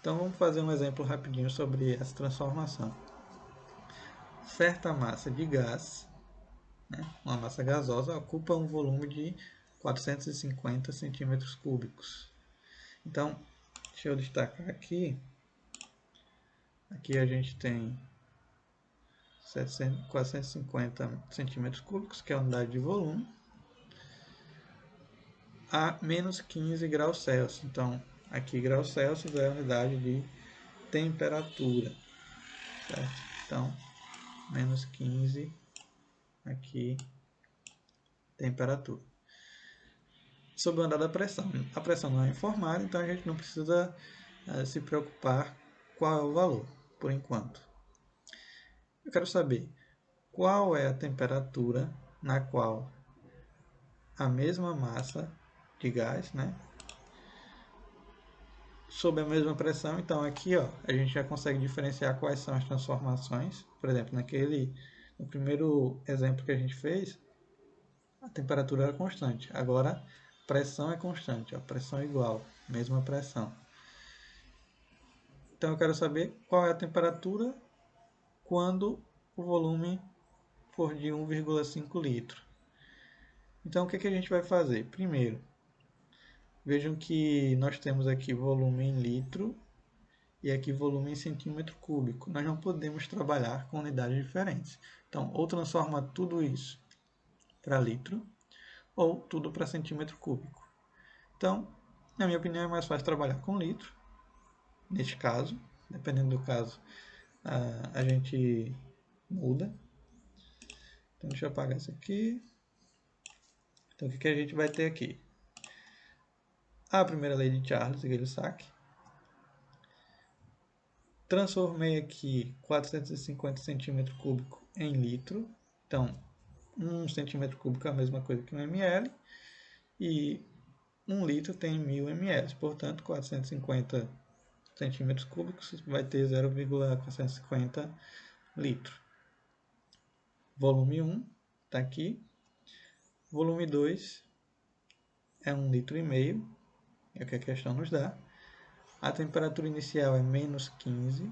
Então vamos fazer um exemplo rapidinho sobre essa transformação. Certa massa de gás, né, uma massa gasosa, ocupa um volume de 450 centímetros cúbicos. Então, deixa eu destacar aqui. Aqui a gente tem 450 centímetros cúbicos, que é a unidade de volume, a menos 15 graus Celsius. Então, aqui graus Celsius é a unidade de temperatura, certo? Então, menos 15 aqui, temperatura. Sob o andar da pressão. A pressão não é informada, então a gente não precisa se preocupar qual é o valor, por enquanto. Eu quero saber qual é a temperatura na qual a mesma massa de gás, né, sob a mesma pressão. Então aqui, ó, a gente já consegue diferenciar quais são as transformações. Por exemplo, no primeiro exemplo que a gente fez, a temperatura era constante. Agora, a pressão é constante, ó, pressão é igual, mesma pressão. Então eu quero saber qual é a temperatura quando o volume for de 1,5 litro. Então o que a gente vai fazer? Primeiro, vejam que nós temos aqui volume em litro e aqui volume em centímetro cúbico. Nós não podemos trabalhar com unidades diferentes. Então, ou transforma tudo isso para litro, ou tudo para centímetro cúbico. Então, na minha opinião, é mais fácil trabalhar com litro, neste caso. Dependendo do caso, a gente muda. Então, deixa eu apagar isso aqui. Então, o que a gente vai ter aqui? A primeira lei de Charles e Gay-Lussac. Transformei aqui 450 centímetros cúbicos em litro. Então, 1 centímetro cúbico é a mesma coisa que 1 ml. E 1 litro tem 1000 ml. Portanto, 450 centímetros cúbicos vai ter 0,450 litros. Volume 1 está aqui. Volume 2 é 1,5 litro, é o que a questão nos dá. A temperatura inicial é menos 15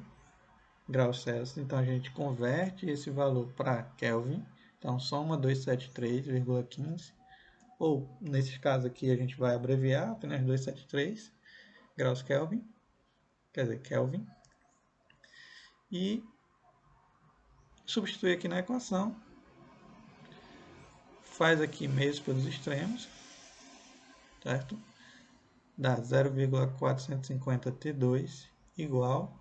graus Celsius, então a gente converte esse valor para Kelvin. Então soma 273,15, ou nesse caso aqui a gente vai abreviar apenas 273 graus Kelvin, quer dizer, Kelvin. E substitui aqui na equação, faz aqui meios pelos extremos, certo? Dá 0,450 T2 igual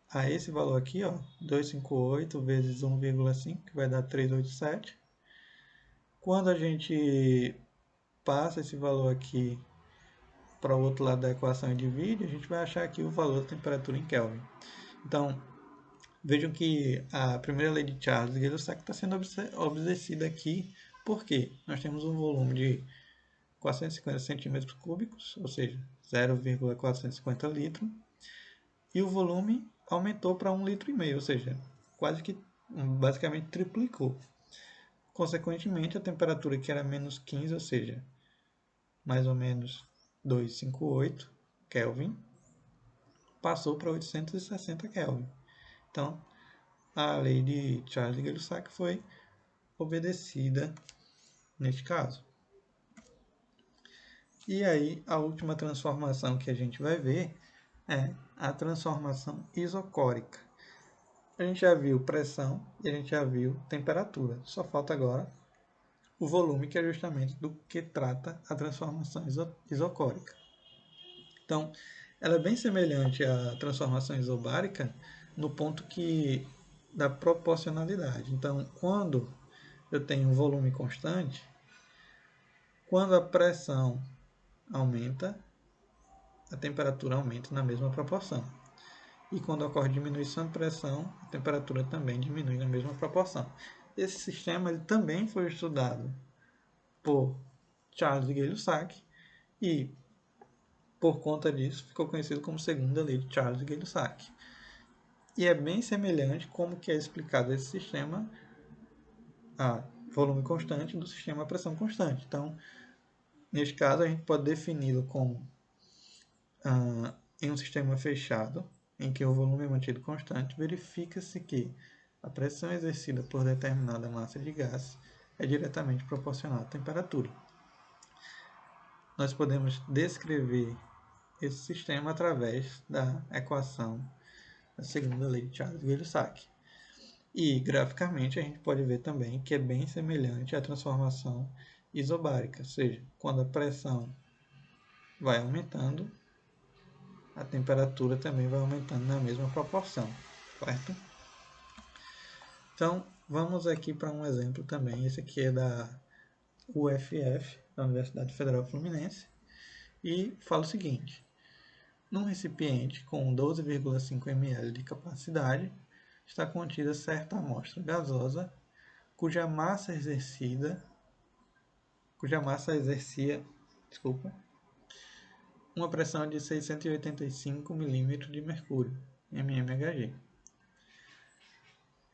a esse valor aqui, ó, 258 vezes 1,5, que vai dar 387. Quando a gente passa esse valor aqui para o outro lado da equação e divide, a gente vai achar aqui o valor da temperatura em Kelvin. Então, vejam que a primeira lei de Charles e Gay-Lussac está sendo obedecida aqui, porque nós temos um volume de 450 centímetros cúbicos, ou seja, 0,450 litros, e o volume aumentou para 1,5 litro, ou seja, quase que basicamente triplicou. Consequentemente, a temperatura que era menos 15, ou seja, mais ou menos 258 Kelvin, passou para 860 Kelvin. Então, a lei de Charles e Gay-Lussac foi obedecida neste caso. E aí, a última transformação que a gente vai ver é a transformação isocórica. A gente já viu pressão e a gente já viu temperatura. Só falta agora o volume, que é justamente do que trata a transformação isocórica. Então, ela é bem semelhante à transformação isobárica no ponto que da proporcionalidade. Então, quando eu tenho um volume constante, quando a pressão aumenta, a temperatura aumenta na mesma proporção. E quando ocorre diminuição de pressão, a temperatura também diminui na mesma proporção. Esse sistema ele também foi estudado por Charles Gay-Lussac e, por conta disso, ficou conhecido como segunda lei de Charles Gay-Lussac. E é bem semelhante como que é explicado esse sistema a volume constante do sistema a pressão constante. Então, neste caso, a gente pode defini-lo como em um sistema fechado, em que o volume é mantido constante, verifica-se que a pressão exercida por determinada massa de gás é diretamente proporcional à temperatura. Nós podemos descrever esse sistema através da equação da segunda lei de Charles-Gay-Lussac. E, graficamente, a gente pode ver também que é bem semelhante à transformação isobárica, ou seja, quando a pressão vai aumentando, a temperatura também vai aumentando na mesma proporção, certo? Então, vamos aqui para um exemplo também. Esse aqui é da UFF, da Universidade Federal Fluminense, e fala o seguinte: num recipiente com 12,5 ml de capacidade, está contida certa amostra gasosa cuja massa exercia uma pressão de 685 mm de mercúrio, mmHg,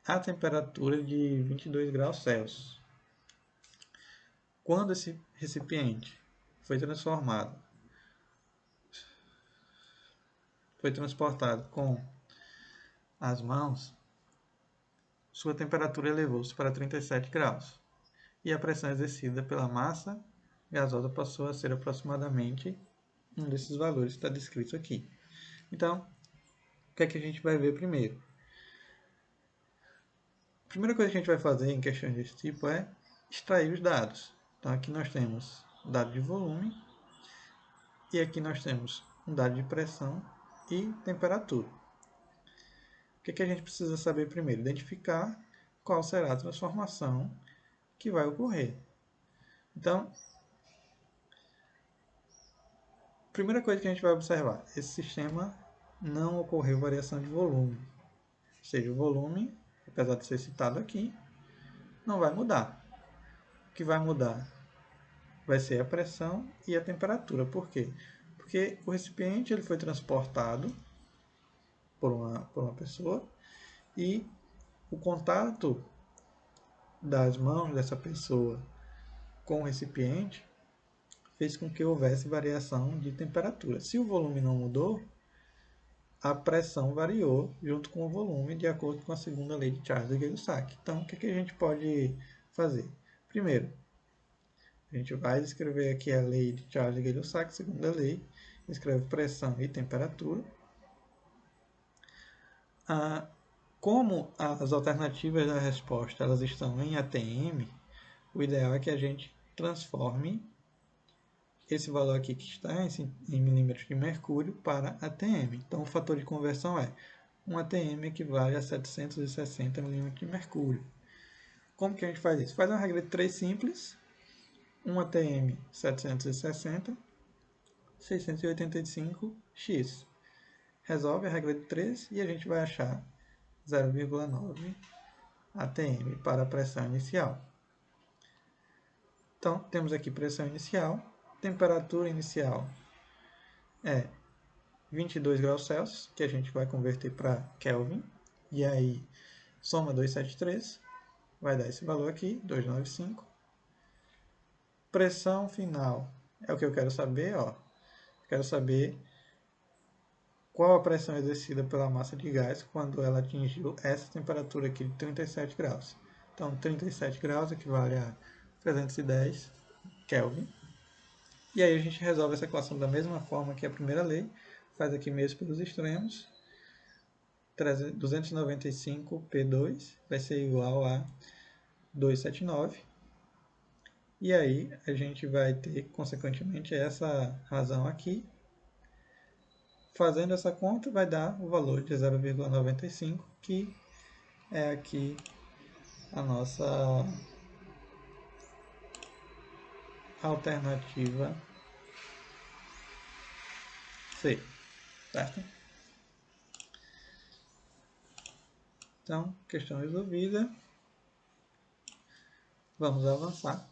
a temperatura de 22 graus Celsius. Quando esse recipiente foi transportado com as mãos, sua temperatura elevou-se para 37 graus e a pressão exercida pela massa gasosa passou a ser aproximadamente um desses valores que está descrito aqui. Então, o que é que a gente vai ver primeiro? A primeira coisa que a gente vai fazer em questões desse tipo é extrair os dados. Então, aqui nós temos dado de volume e aqui nós temos um dado de pressão e temperatura. O que é que a gente precisa saber primeiro? Identificar qual será a transformação que vai ocorrer. Então, a primeira coisa que a gente vai observar, esse sistema não ocorreu variação de volume. Ou seja, o volume, apesar de ser citado aqui, não vai mudar. O que vai mudar vai ser a pressão e a temperatura. Por quê? Porque o recipiente ele foi transportado por uma pessoa e o contato das mãos dessa pessoa com o recipiente fez com que houvesse variação de temperatura. Se o volume não mudou, a pressão variou junto com o volume, de acordo com a segunda lei de Charles-Gay-Lussac. Então, o que a gente pode fazer? Primeiro, a gente vai escrever aqui a lei de Charles-Gay-Lussac, segunda lei, escreve pressão e temperatura. Como as alternativas da resposta elas estão em ATM, o ideal é que a gente transforme esse valor aqui que está em milímetros de mercúrio para ATM. Então, o fator de conversão é 1 ATM equivale a 760 milímetros de mercúrio. Como que a gente faz isso? Faz uma regra de 3 simples. 1 ATM 760, 685x. Resolve a regra de 3 e a gente vai achar 0,9 ATM para a pressão inicial. Então, temos aqui pressão inicial, temperatura inicial é 22 graus Celsius, que a gente vai converter para Kelvin, e aí soma 273, vai dar esse valor aqui, 295. Pressão final é o que eu quero saber, ó. Quero saber qual a pressão exercida pela massa de gás quando ela atingiu essa temperatura aqui de 37 graus. Então, 37 graus equivale a 310 Kelvin. E aí a gente resolve essa equação da mesma forma que a primeira lei, faz aqui mesmo pelos extremos. 295P2 vai ser igual a 279. E aí a gente vai ter, consequentemente, essa razão aqui. Fazendo essa conta, vai dar o valor de 0,95, que é aqui a nossa alternativa C, certo? Então, questão resolvida. Vamos avançar.